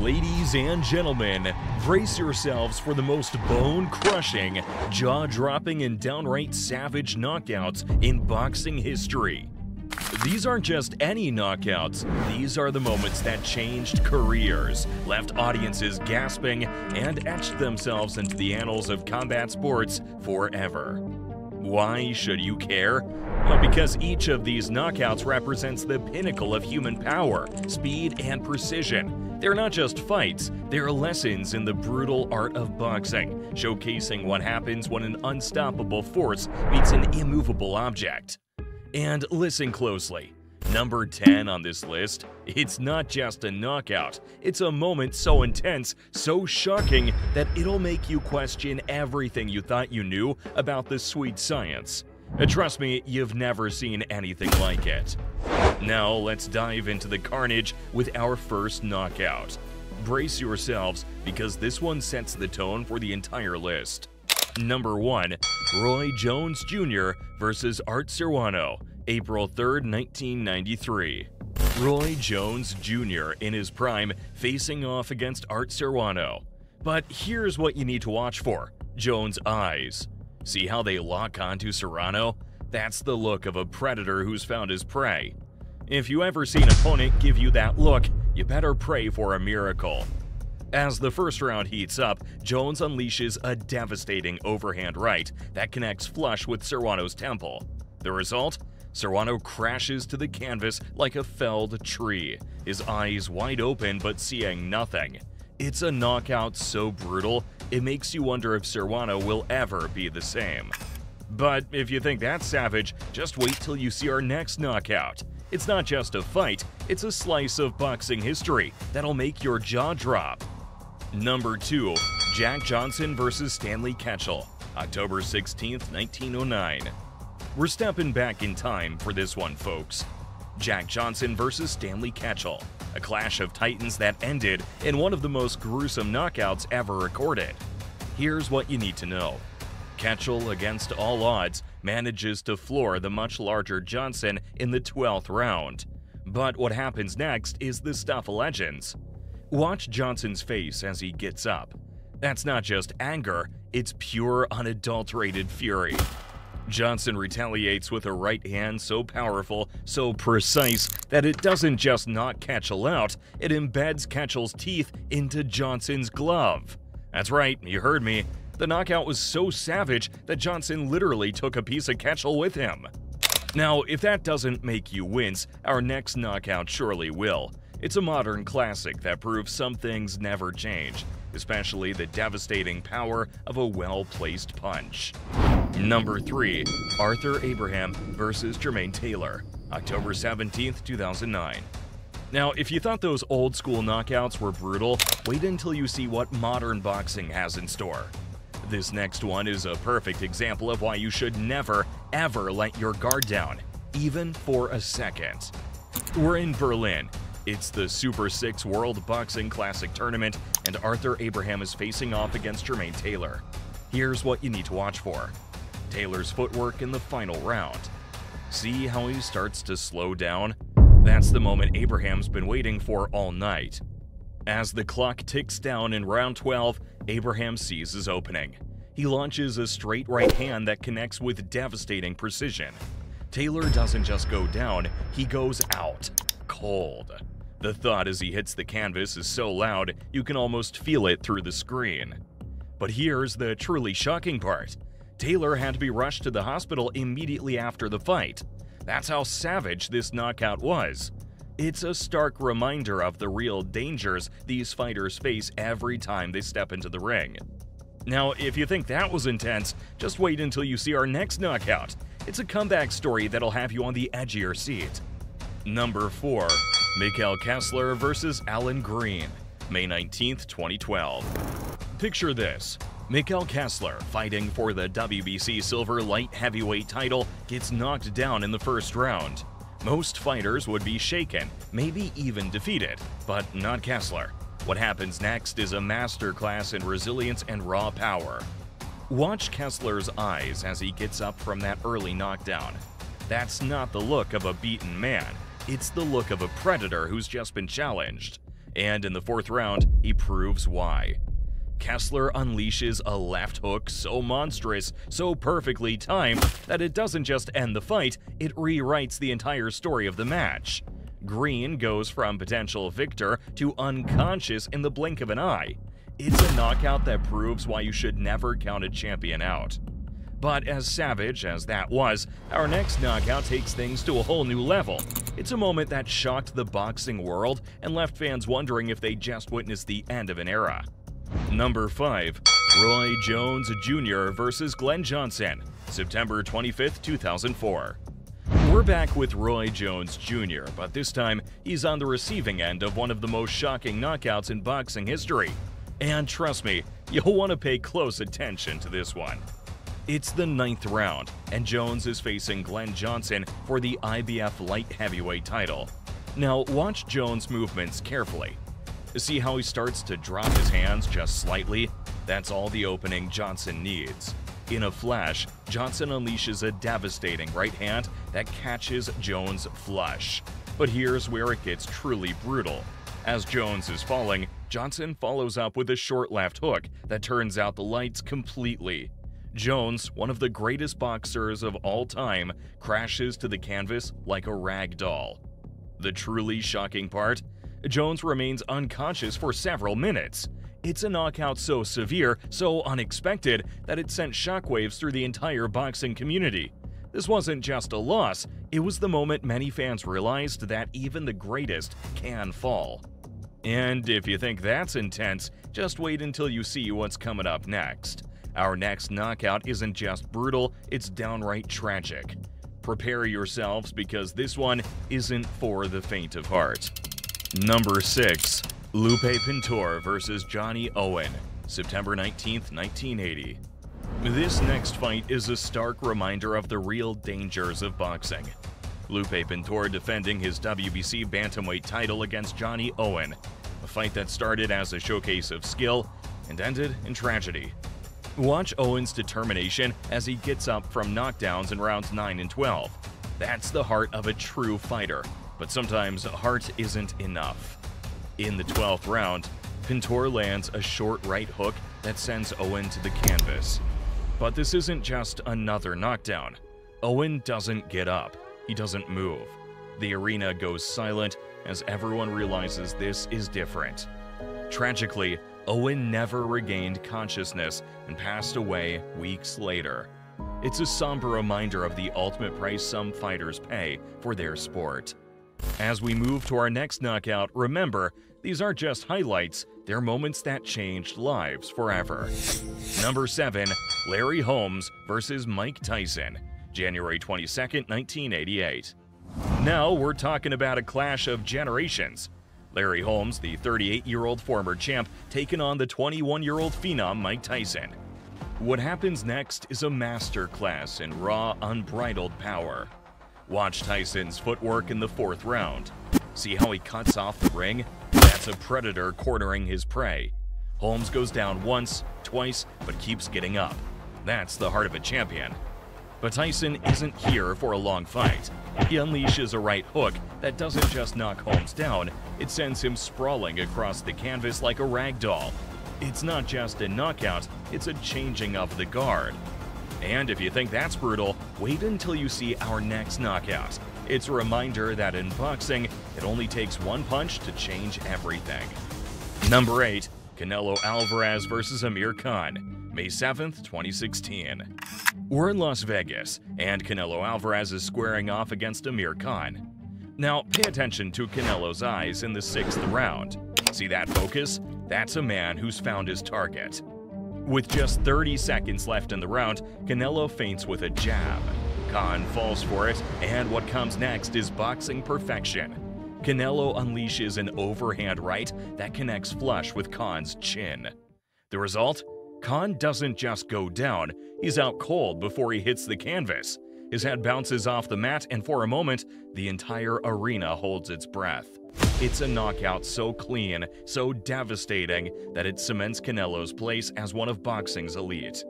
Ladies and gentlemen, brace yourselves for the most bone-crushing, jaw-dropping, and downright savage knockouts in boxing history. These aren't just any knockouts, these are the moments that changed careers, left audiences gasping, and etched themselves into the annals of combat sports forever. Why should you care? Well, because each of these knockouts represents the pinnacle of human power, speed, and precision. They're not just fights, they're lessons in the brutal art of boxing, showcasing what happens when an unstoppable force meets an immovable object. And listen closely. Number 10 on this list, it's not just a knockout, it's a moment so intense, so shocking, that it'll make you question everything you thought you knew about the sweet science. Trust me, you've never seen anything like it. Now let's dive into the carnage with our first knockout. Brace yourselves, because this one sets the tone for the entire list. Number 1. Roy Jones Jr. vs. Art Serrano, April 3, 1993. Roy Jones Jr. in his prime, facing off against Art Serrano. But here's what you need to watch for: Jones' eyes. See how they lock onto Serrano? That's the look of a predator who's found his prey. If you ever see an opponent give you that look, you better pray for a miracle. As the first round heats up, Jones unleashes a devastating overhand right that connects flush with Serrano's temple. The result? Serrano crashes to the canvas like a felled tree, his eyes wide open but seeing nothing. It's a knockout so brutal, it makes you wonder if Serrano will ever be the same. But if you think that's savage, just wait till you see our next knockout. It's not just a fight, it's a slice of boxing history that'll make your jaw drop. Number 2. Jack Johnson vs. Stanley Ketchel, October 16, 1909. We're stepping back in time for this one, folks. Jack Johnson vs. Stanley Ketchel, a clash of titans that ended in one of the most gruesome knockouts ever recorded. Here's what you need to know. Ketchel, against all odds, manages to floor the much larger Johnson in the 12th round. But what happens next is the stuff of legends. Watch Johnson's face as he gets up. That's not just anger, it's pure, unadulterated fury. Johnson retaliates with a right hand so powerful, so precise, that it doesn't just knock Ketchel out, it embeds Ketchel's teeth into Johnson's glove. That's right, you heard me. The knockout was so savage that Johnson literally took a piece of Ketchel with him. Now, if that doesn't make you wince, our next knockout surely will. It's a modern classic that proves some things never change, especially the devastating power of a well-placed punch. Number 3. Arthur Abraham vs. Jermaine Taylor, October 17, 2009. Now, if you thought those old-school knockouts were brutal, wait until you see what modern boxing has in store. This next one is a perfect example of why you should never, ever let your guard down, even for a second. We're in Berlin. It's the Super 6 World Boxing Classic Tournament, and Arthur Abraham is facing off against Jermaine Taylor. Here's what you need to watch for. Taylor's footwork in the final round. See how he starts to slow down? That's the moment Abraham's been waiting for all night. As the clock ticks down in round 12, Abraham sees his opening. He launches a straight right hand that connects with devastating precision. Taylor doesn't just go down, he goes out. Cold. The thud as he hits the canvas is so loud, you can almost feel it through the screen. But here's the truly shocking part. Taylor had to be rushed to the hospital immediately after the fight. That's how savage this knockout was. It's a stark reminder of the real dangers these fighters face every time they step into the ring. Now, if you think that was intense, just wait until you see our next knockout. It's a comeback story that'll have you on the edge of your seat. Number 4. Mikhail Kessler vs. Alan Green, May 19, 2012. Picture this. Mikhail Kessler, fighting for the WBC Silver Light Heavyweight title, gets knocked down in the first round. Most fighters would be shaken, maybe even defeated, but not Kessler. What happens next is a masterclass in resilience and raw power. Watch Kessler's eyes as he gets up from that early knockdown. That's not the look of a beaten man, it's the look of a predator who's just been challenged. And in the fourth round, he proves why. Kessler unleashes a left hook so monstrous, so perfectly timed, that it doesn't just end the fight, it rewrites the entire story of the match. Green goes from potential victor to unconscious in the blink of an eye. It's a knockout that proves why you should never count a champion out. But as savage as that was, our next knockout takes things to a whole new level. It's a moment that shocked the boxing world and left fans wondering if they just witnessed the end of an era. Number 5. Roy Jones Jr. vs. Glenn Johnson, September 25, 2004. We're back with Roy Jones Jr., but this time he's on the receiving end of one of the most shocking knockouts in boxing history. And trust me, you'll want to pay close attention to this one. It's the 9th round, and Jones is facing Glenn Johnson for the IBF light heavyweight title. Now watch Jones' movements carefully. See how he starts to drop his hands just slightly? That's all the opening Johnson needs. In a flash, Johnson unleashes a devastating right hand that catches Jones flush. But here's where it gets truly brutal. As Jones is falling, Johnson follows up with a short left hook that turns out the lights completely. Jones, one of the greatest boxers of all time, crashes to the canvas like a rag doll. The truly shocking part? Jones remains unconscious for several minutes. It's a knockout so severe, so unexpected, that it sent shockwaves through the entire boxing community. This wasn't just a loss, it was the moment many fans realized that even the greatest can fall. And if you think that's intense, just wait until you see what's coming up next. Our next knockout isn't just brutal, it's downright tragic. Prepare yourselves because this one isn't for the faint of heart. Number 6. Lupe Pintor vs. Johnny Owen, September 19, 1980. This next fight is a stark reminder of the real dangers of boxing. Lupe Pintor defending his WBC bantamweight title against Johnny Owen, a fight that started as a showcase of skill and ended in tragedy. Watch Owen's determination as he gets up from knockdowns in rounds 9 and 12. That's the heart of a true fighter, but sometimes heart isn't enough. In the 12th round, Pintor lands a short right hook that sends Owen to the canvas. But this isn't just another knockdown. Owen doesn't get up. He doesn't move. The arena goes silent as everyone realizes this is different. Tragically, Owen never regained consciousness and passed away weeks later. It's a somber reminder of the ultimate price some fighters pay for their sport. As we move to our next knockout, remember, these aren't just highlights, they're moments that changed lives forever. Number 7. Larry Holmes vs. Mike Tyson, January 22, 1988. Now we're talking about a clash of generations. Larry Holmes, the 38-year-old former champ, taking on the 21-year-old phenom Mike Tyson. What happens next is a masterclass in raw, unbridled power. Watch Tyson's footwork in the 4th round. See how he cuts off the ring? That's a predator cornering his prey. Holmes goes down once, twice, but keeps getting up. That's the heart of a champion. But Tyson isn't here for a long fight. He unleashes a right hook that doesn't just knock Holmes down, it sends him sprawling across the canvas like a rag doll. It's not just a knockout, it's a changing of the guard. And if you think that's brutal, wait until you see our next knockout. It's a reminder that in boxing, it only takes one punch to change everything. Number 8. Canelo Alvarez vs. Amir Khan, May 7th, 2016. We're in Las Vegas, and Canelo Alvarez is squaring off against Amir Khan. Now, pay attention to Canelo's eyes in the 6th round. See that focus? That's a man who's found his target. With just 30 seconds left in the round, Canelo feints with a jab. Khan falls for it, and what comes next is boxing perfection. Canelo unleashes an overhand right that connects flush with Khan's chin. The result? Khan doesn't just go down, he's out cold before he hits the canvas. His head bounces off the mat, and for a moment, the entire arena holds its breath. It's a knockout so clean, so devastating, that it cements Canelo's place as one of boxing's elite.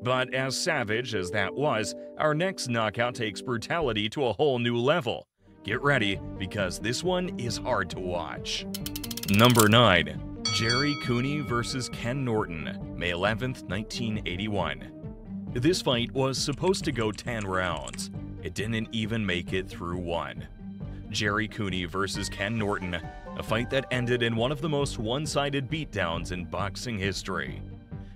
But as savage as that was, our next knockout takes brutality to a whole new level. Get ready, because this one is hard to watch. Number 9. Jerry Cooney vs. Ken Norton, May 11, 1981. This fight was supposed to go 10 rounds. It didn't even make it through one. Jerry Cooney vs. Ken Norton, a fight that ended in one of the most one-sided beatdowns in boxing history.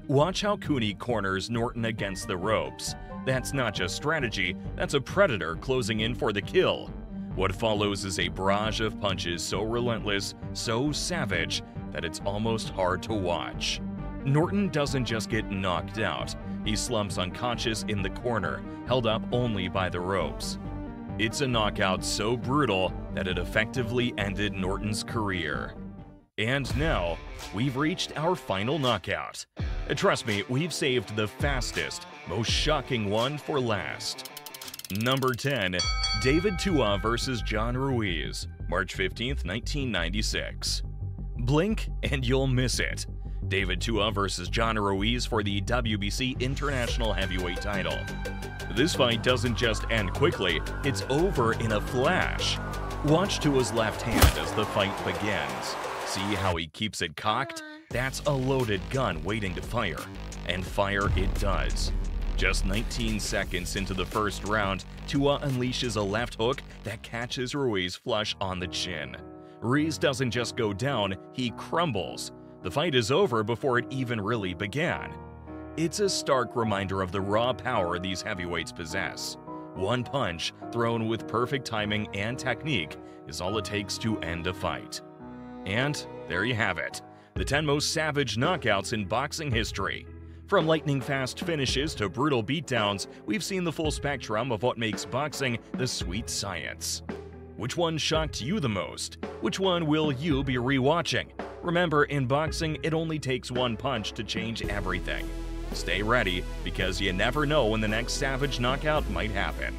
Watch how Cooney corners Norton against the ropes. That's not just strategy, that's a predator closing in for the kill. What follows is a barrage of punches so relentless, so savage, that it's almost hard to watch. Norton doesn't just get knocked out, he slumps unconscious in the corner, held up only by the ropes. It's a knockout so brutal that it effectively ended Norton's career. And now, we've reached our final knockout. Trust me, we've saved the fastest, most shocking one for last. Number 10. David Tua vs. John Ruiz, March 15, 1996. Blink and you'll miss it. David Tua vs. John Ruiz for the WBC International Heavyweight title. This fight doesn't just end quickly, it's over in a flash. Watch Tua's left hand as the fight begins. See how he keeps it cocked? That's a loaded gun waiting to fire. And fire it does. Just 19 seconds into the first round, Tua unleashes a left hook that catches Ruiz flush on the chin. Ruiz doesn't just go down, he crumbles. The fight is over before it even really began. It's a stark reminder of the raw power these heavyweights possess. One punch, thrown with perfect timing and technique, is all it takes to end a fight. And there you have it, the 10 most savage knockouts in boxing history. From lightning-fast finishes to brutal beatdowns, we've seen the full spectrum of what makes boxing the sweet science. Which one shocked you the most? Which one will you be rewatching? Remember, in boxing, it only takes one punch to change everything. Stay ready, because you never know when the next savage knockout might happen.